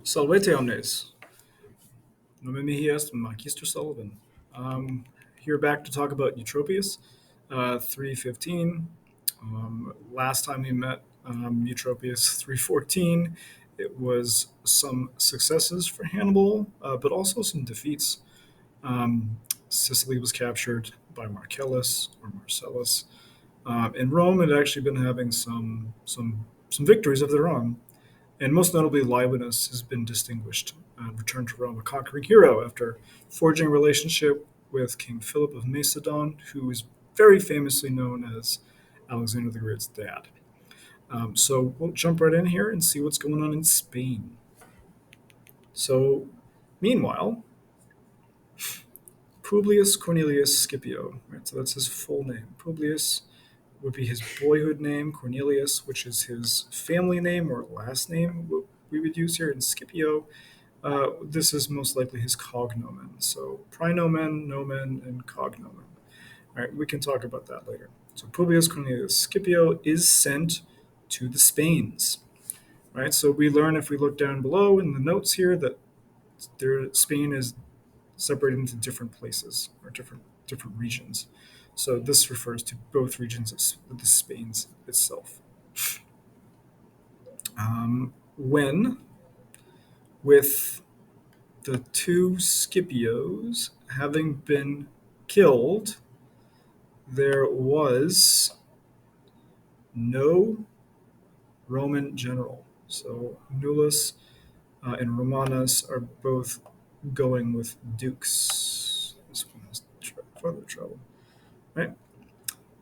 Salvete omnes. Nomen mihi est Magister Sullivan. Here back to talk about Eutropius, 315. Last time we met Eutropius 314, it was some successes for Hannibal, but also some defeats. Sicily was captured by Marcellus or Marcellus. In Rome, it had actually been having some victories of their own. And most notably, Livinus has been distinguished and returned to Rome a conquering hero after forging a relationship with King Philip of Macedon, who is very famously known as Alexander the Great's dad. So we'll jump right in here and see what's going on in Spain. So, meanwhile, Publius Cornelius Scipio, right? So that's his full name. Publius would be his boyhood name, Cornelius, which is his family name or last name, what we would use here in Scipio. This is most likely his cognomen. So praenomen, nomen, and cognomen. All right, we can talk about that later. So Publius Cornelius Scipio is sent to the Spains. Right, so we learn if we look down below in the notes here that Spain is separated into different places or different regions. So this refers to both regions of the Spain's itself. When, with the two Scipios having been killed, there was no Roman general. So Nullus and Romanus are both going with dukes. This one has further trouble, right?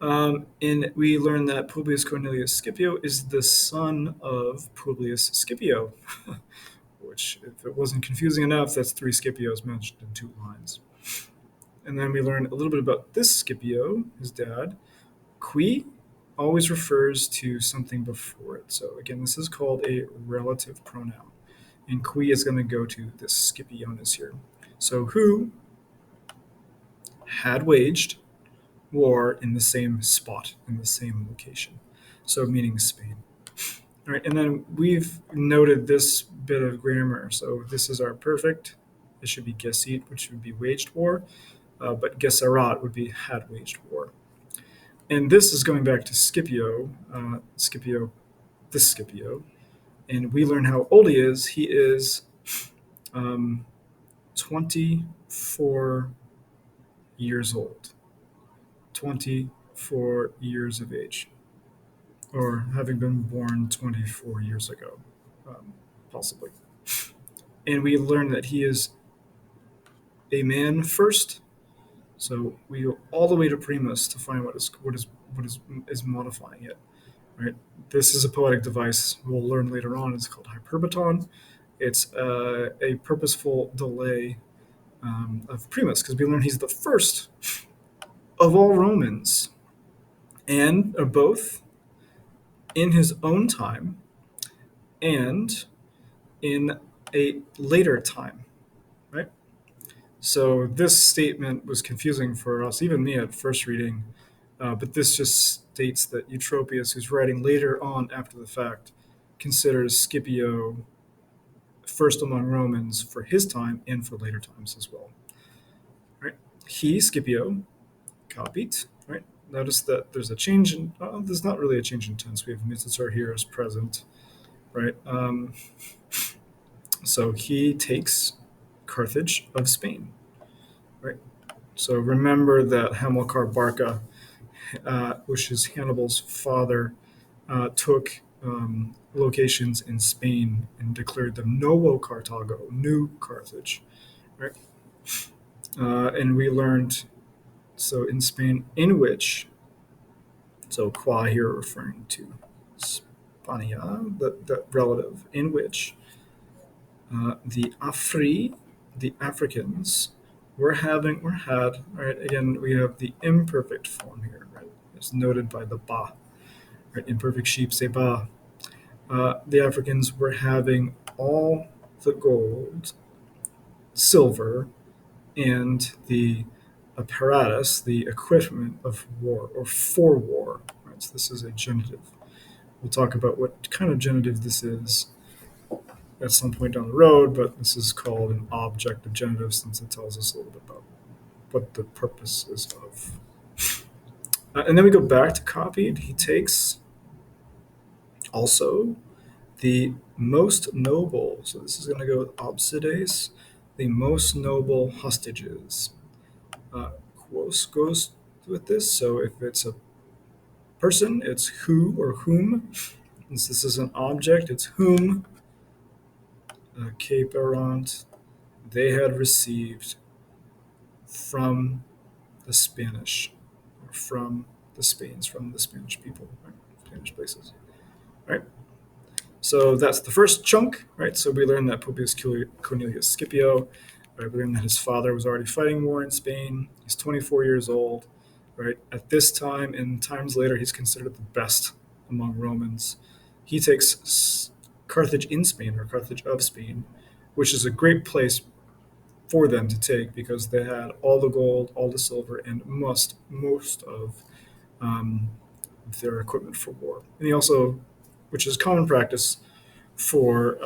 And we learn that Publius Cornelius Scipio is the son of Publius Scipio, which, if it wasn't confusing enough, that's three Scipios mentioned in 2 lines. And then we learn a little bit about this Scipio, his dad. Qui always refers to something before it. So again, this is called a relative pronoun. And qui is going to go to this Scipionis here. So who had waged war in the same spot, in the same location. So meaning Spain. All right, and then we've noted this bit of grammar. So this is our perfect. It should be gesit, which would be waged war, but geserat would be had waged war. And this is going back to Scipio, this Scipio, and we learn how old he is. He is 24 years old, 24 years of age, or having been born 24 years ago, possibly. And we learn that he is a man first. So we go all the way to primus to find what is modifying it. Right. This is a poetic device we'll learn later on. It's called hyperbaton. It's a purposeful delay of primus because we learn he's the first of all Romans, and both in his own time and in a later time, right? So this statement was confusing for us, even me at first reading, but this just states that Eutropius, who's writing later on after the fact, considers Scipio first among Romans for his time and for later times as well. Right? He, Scipio, copied. Right? Notice that there's a change in. There's not really a change in tense. We have mitator here as present. Right? So he takes Carthage of Spain. Right? So remember that Hamilcar Barca, which is Hannibal's father, took locations in Spain and declared them Novo Carthago, New Carthage. Right? And we learned, so in Spain, in which, so qua here referring to Spania, the relative, in which the Afri, the Africans, had, right? Again, we have the imperfect form here, right? It's noted by the ba, right? Imperfect sheep say ba. The Africans were having all the gold, silver, and the apparatus, the equipment of war or for war. Right? So this is a genitive. We'll talk about what kind of genitive this is at some point down the road, but this is called an objective genitive since it tells us a little bit about what the purpose is of. And then we go back to copied. He takes also the most noble, so this is going to go with obsides, the most noble hostages. Quos goes with this, so if it's a person, it's who or whom. Since this is an object, it's whom caperant they had received from the Spanish, or from the Spanish people, right? Spanish places, right? So that's the first chunk, right? So we learned that Publius Cornelius Scipio, right? We learned that his father was already fighting war in Spain. He's 24 years old, right? At this time and times later, he's considered the best among Romans. He takes Carthage in Spain, or Carthage of Spain, which is a great place for them to take because they had all the gold, all the silver, and most of um, their equipment for war. And he also, which is common practice for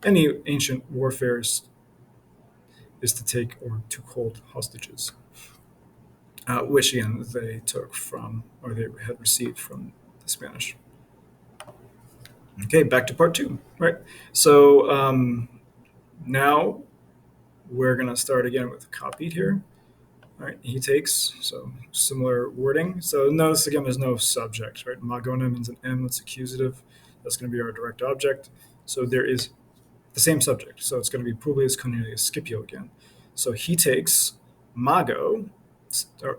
any ancient warfares, is to take or to hold hostages, which again they took from or they had received from the Spanish. Okay, back to part two, right? So now we're going to start again with copied here. All right, he takes, so similar wording. So notice again, there's no subject, right? Magona means an M that's accusative. That's going to be our direct object. So there is the same subject. So it's going to be Publius Cornelius Scipio again. So he takes Mago,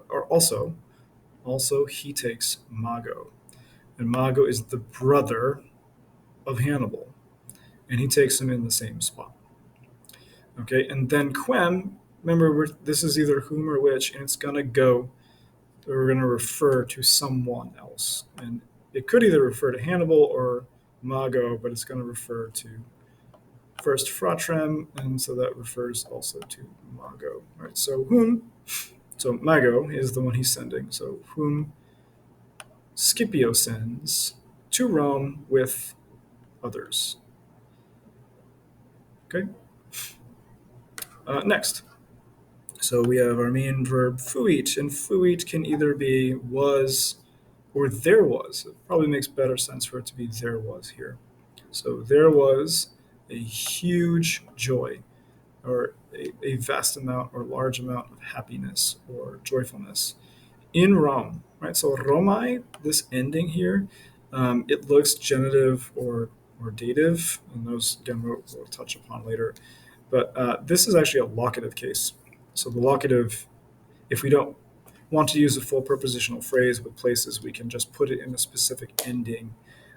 or also he takes Mago. And Mago is the brother of Hannibal. And he takes him in the same spot. Okay, and then Quem, remember, this is either whom or which, and it's going to go, we're going to refer to someone else. And it could either refer to Hannibal or Mago, but it's going to refer to first fratrem, and so that refers also to Mago. Right, so whom, so Mago is the one he's sending, so whom Scipio sends to Rome with others. Okay, next. So we have our main verb fuit, and fuit can either be was or there was. It probably makes better sense for it to be there was here. So there was a huge joy, or a vast amount or large amount of happiness or joyfulness in Rome, right? So Romai, this ending here, it looks genitive or dative, and those again we'll touch upon later. But this is actually a locative case. So the locative, if we don't want to use a full prepositional phrase with places, we can just put it in a specific ending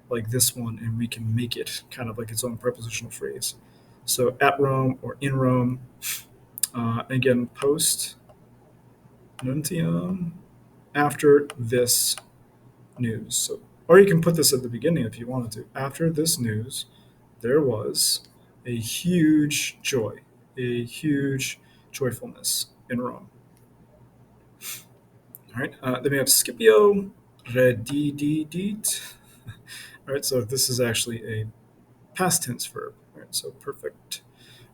like this one, and we can make it kind of like its own prepositional phrase. So at Rome or in Rome, again, post nuntium, after this news. So, or you can put this at the beginning if you wanted to. After this news, there was a huge joy, a huge joyfulness in Rome. All right, then we have Scipio redidit. All right, so this is actually a past tense verb. Right, so perfect.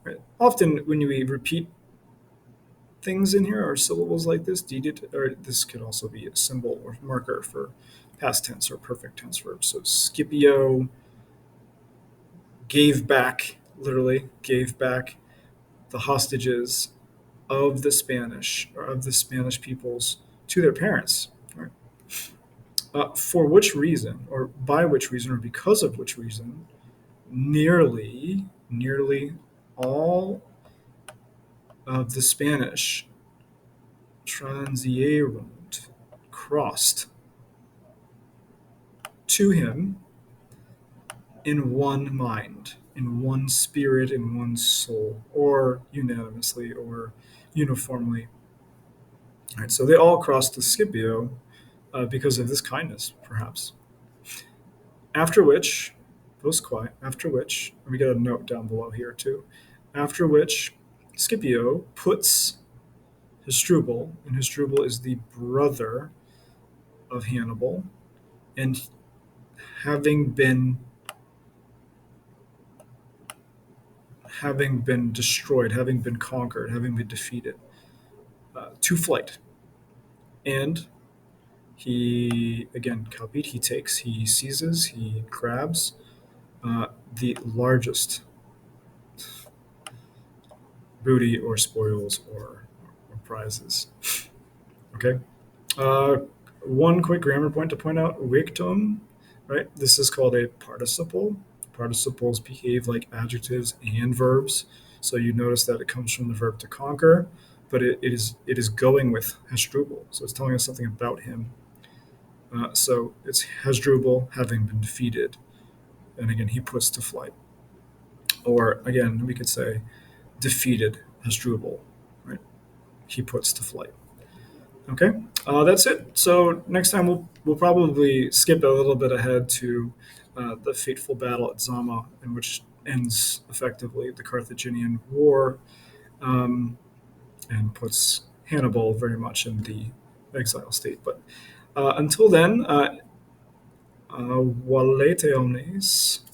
Right. Often when we repeat things in here or syllables like this, didit, or this could also be a symbol or marker for past tense or perfect tense verbs. So Scipio gave back, literally gave back the hostages of the Spanish or of the Spanish peoples to their parents. Right? For which reason, or by which reason, or because of which reason, nearly all of the Spanish transierunt crossed to him in one mind, in one spirit, in one soul, or unanimously, or uniformly. All right, so they all crossed to Scipio because of this kindness, perhaps. After which, after which, we got a note down below here too. After which, Scipio puts Hasdrubal, and Hasdrubal is the brother of Hannibal, and having been having been destroyed, having been conquered, having been defeated, to flight. And he, again, copied, he seizes, he grabs the largest booty or spoils or prizes. Okay. Uh, One quick grammar point to point out: victum, right? This is called a participle. Participles behave like adjectives and verbs, so you notice that it comes from the verb to conquer, but it is going with Hasdrubal, so it's telling us something about him. So it's Hasdrubal having been defeated, and again he puts to flight. Or again, we could say defeated Hasdrubal, right? He puts to flight. Okay, that's it. So next time we'll probably skip a little bit ahead to the fateful battle at Zama, in which ends effectively the Carthaginian War, um, and puts Hannibal very much in the exile state. But until then, valete omnes.